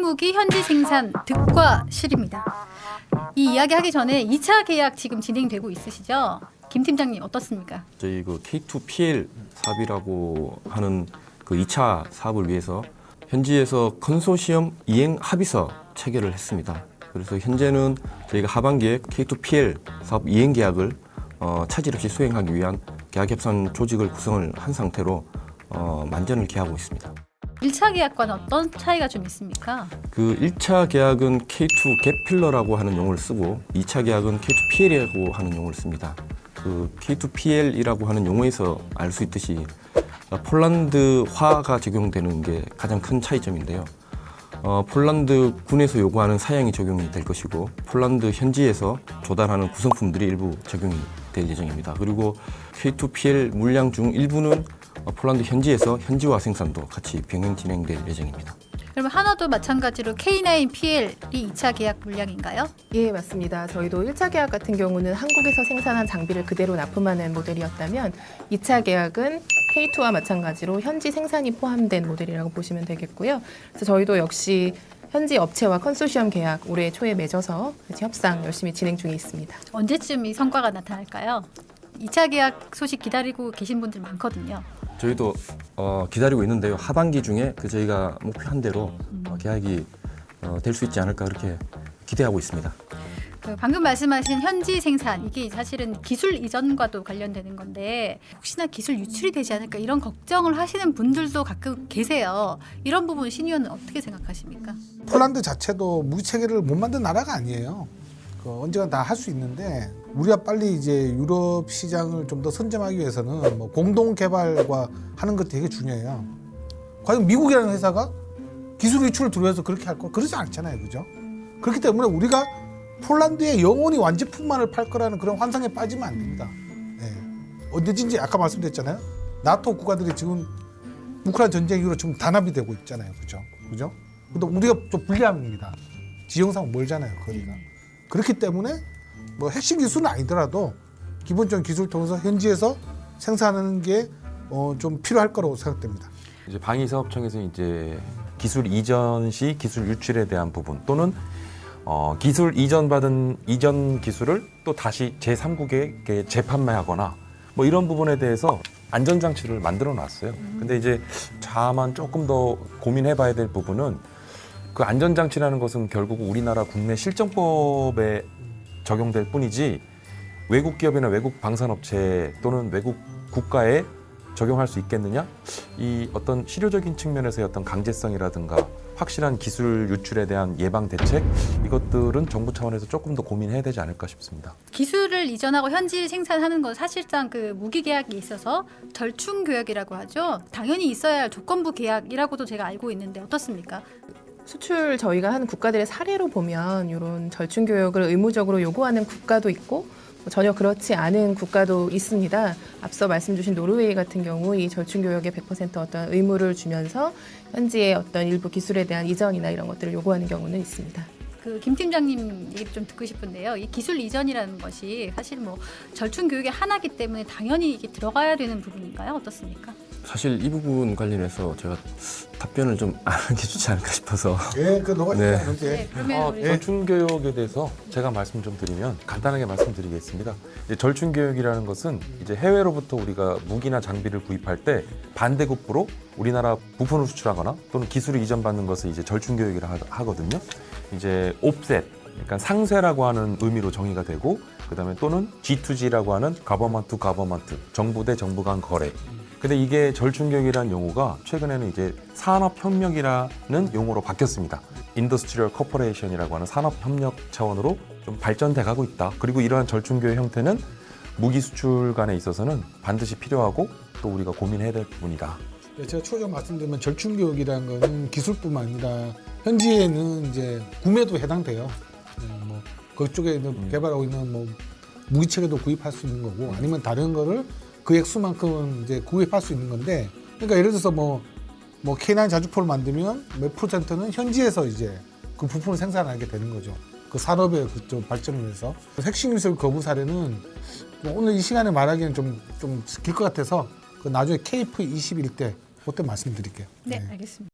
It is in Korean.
무기 현지 생산 득과 실입니다. 이 이야기 하기 전에 2차 계약 지금 진행되고 있으시죠? 김 팀장님 어떻습니까? 저희 그 K2PL 사업이라고 하는 그 2차 사업을 위해서 현지에서 컨소시엄 이행 합의서 체결을 했습니다. 그래서 현재는 저희가 하반기에 K2PL 사업 이행 계약을 차질 없이 수행하기 위한 계약협상 조직을 구성을 한 상태로 만전을 기하고 있습니다. 1차 계약과는 어떤 차이가 좀 있습니까? 그 1차 계약은 K2 갭필러라고 하는 용어를 쓰고 2차 계약은 K2PL이라고 하는 용어를 씁니다. 그 K2PL이라고 하는 용어에서 알 수 있듯이 폴란드화가 적용되는 게 가장 큰 차이점인데요. 폴란드 군에서 요구하는 사양이 적용이 될 것이고 폴란드 현지에서 조달하는 구성품들이 일부 적용이 될 예정입니다. 그리고 K2PL 물량 중 일부는 폴란드 현지에서 현지화 생산도 같이 병행 진행될 예정입니다. 그러면 하나도 마찬가지로 K9PL이 2차 계약 물량인가요? 예, 맞습니다. 저희도 1차 계약 같은 경우는 한국에서 생산한 장비를 그대로 납품하는 모델이었다면 2차 계약은 K2와 마찬가지로 현지 생산이 포함된 모델이라고 보시면 되겠고요. 그래서 저희도 역시 현지 업체와 컨소시엄 계약 올해 초에 맺어서 같이 협상 열심히 진행 중에 있습니다. 언제쯤 이 성과가 나타날까요? 2차 계약 소식 기다리고 계신 분들 많거든요. 저희도 기다리고 있는데요. 하반기 중에 저희가 목표한 대로 계약이 될 수 있지 않을까 그렇게 기대하고 있습니다. 방금 말씀하신 현지 생산 이게 사실은 기술 이전과도 관련되는 건데 혹시나 기술 유출이 되지 않을까 이런 걱정을 하시는 분들도 가끔 계세요. 이런 부분 신 의원은 어떻게 생각하십니까? 폴란드 자체도 무기 체계를 못 만든 나라가 아니에요. 언제가 다 할 수 있는데 우리가 빨리 이제 유럽 시장을 좀 더 선점하기 위해서는 뭐 공동 개발과 하는 것도 되게 중요해요. 과연 미국이라는 회사가 기술 유출을 두려워서 그렇게 할 거 그러지 않잖아요, 그죠? 그렇기 때문에 우리가 폴란드에 영원히 완제품만을 팔 거라는 그런 환상에 빠지면 안 됩니다. 네. 언제든지 아까 말씀드렸잖아요. 나토 국가들이 지금 우크라이나 전쟁 이후로 지금 단합이 되고 있잖아요, 그죠? 그죠? 근데 우리가 좀 불리합니다. 지형상 멀잖아요, 거리가. 그렇기 때문에 뭐 핵심 기술은 아니더라도 기본적인 기술을 통해서 현지에서 생산하는 게 좀 필요할 거라고 생각됩니다. 이제 방위사업청에서 이제 기술 이전 시 기술 유출에 대한 부분 또는 기술 이전 기술을 또 다시 제3국에 재판매하거나 뭐 이런 부분에 대해서 안전장치를 만들어 놨어요. 근데 이제 다만 조금 더 고민해봐야 될 부분은 그 안전장치라는 것은 결국 우리나라 국내 실정법에 적용될 뿐이지 외국 기업이나 외국 방산업체 또는 외국 국가에 적용할 수 있겠느냐? 이 어떤 실효적인 측면에서의 어떤 강제성이라든가 확실한 기술 유출에 대한 예방 대책 이것들은 정부 차원에서 조금 더 고민해야 되지 않을까 싶습니다. 기술을 이전하고 현지 생산하는 건 사실상 그 무기 계약에 있어서 절충 교역이라고 하죠. 당연히 있어야 할 조건부 계약이라고도 제가 알고 있는데 어떻습니까? 수출 저희가 하는 국가들의 사례로 보면 이런 절충 교역을 의무적으로 요구하는 국가도 있고 전혀 그렇지 않은 국가도 있습니다. 앞서 말씀 주신 노르웨이 같은 경우 이 절충 교역에 100% 어떤 의무를 주면서 현지의 어떤 일부 기술에 대한 이전이나 이런 것들을 요구하는 경우는 있습니다. 김 팀장님 얘기 좀 듣고 싶은데요. 이 기술 이전이라는 것이 사실 뭐 절충 교육의 하나이기 때문에 당연히 이게 들어가야 되는 부분인가요? 어떻습니까? 사실 이 부분 관련해서 제가 답변을 좀 안 하는 게 좋지 않을까 싶어서 예, 그 너가 네. 그러면 우리 절충교역에 대해서 제가 말씀 좀 드리면 간단하게 말씀드리겠습니다. 이제 절충교역이라는 것은 이제 해외로부터 우리가 무기나 장비를 구입할 때 반대급부로 우리나라 부품을 수출하거나 또는 기술을 이전받는 것을 이제 절충교역이라 하거든요. 이제 옵셋, 그러니까 상세라고 하는 의미로 정의가 되고 그다음에 또는 G2G라고 하는 Government to Government, 정부 대 정부 간 거래. 근데 이게 절충교역이라는 용어가 최근에는 이제 산업협력이라는 용어로 바뀌었습니다. 인더스트리얼 커퍼레이션이라고 하는 산업협력 차원으로 좀 발전돼 가고 있다. 그리고 이러한 절충교역 형태는 무기 수출 간에 있어서는 반드시 필요하고 또 우리가 고민해야 될 부분이다. 제가 추가적으로 말씀드리면 절충 교육이라는 것은 기술뿐만 아니라 현지에는 이제 구매도 해당돼요. 뭐 그쪽에 개발하고 있는 뭐 무기 체계도 구입할 수 있는 거고 아니면 다른 거를 그 액수만큼은 이제 구입할 수 있는 건데 그러니까 예를 들어서 뭐 K9 자주포를 만들면 몇 %는 현지에서 이제 그 부품을 생산하게 되는 거죠. 그 산업의 그쪽 발전을 위해서 핵심 기술 거부 사례는 뭐 오늘 이 시간에 말하기는 좀 길 것 같아서 그 나중에 KF21 때 그때 말씀드릴게요. 네, 알겠습니다.